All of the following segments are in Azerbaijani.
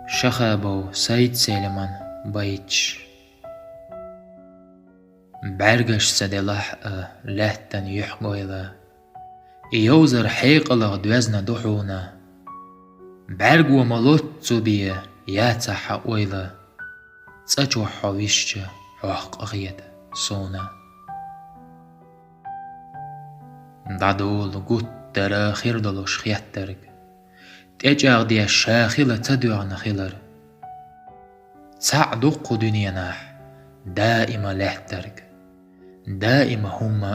Şahabov Said Seliman Bayç Bergaş sadelah lehten yuhgoyla Iyozar حيقلغ دوزنا دحونا Bergu malot zubiye yataha oyla Tsaçwa havişçe hoq sona Dadol guttara khirdolosh khiyattarg Tecağ diye şakhila taduğna khilar Ta'duq dünyanah daima lehtarg Daima humma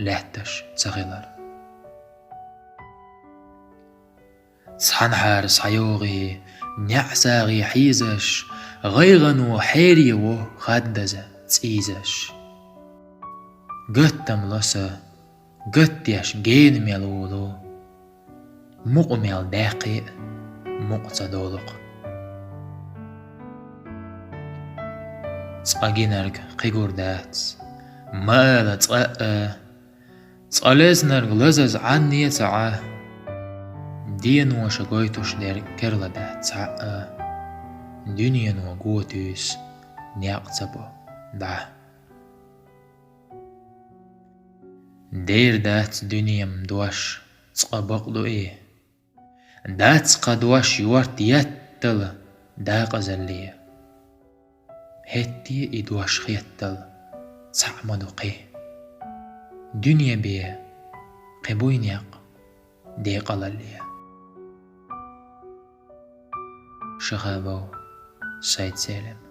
lehtash tsagilar Sanhar sayuği Ni'saghi hizash غيغن وحيري وخدزة تسيزش قتم لسا قتيش جين ميلولو مقميل باقي مقصدولق تساقينرق قيقور دات مالا تساقا تساليزنرق لزز عني تسعا دين وشقويتوش دير كرلا دات تساقا Dünyanın o götüs niyaqtsabo da. Der dat dünyam duaş tsqabaqlu Dat tsqaduaş yuart yattal da qazalliya. Hetti iduaş khiyattal tsaqmadu Dünya biye qibuyniyaq de qalalliya. Şahabov Said Selim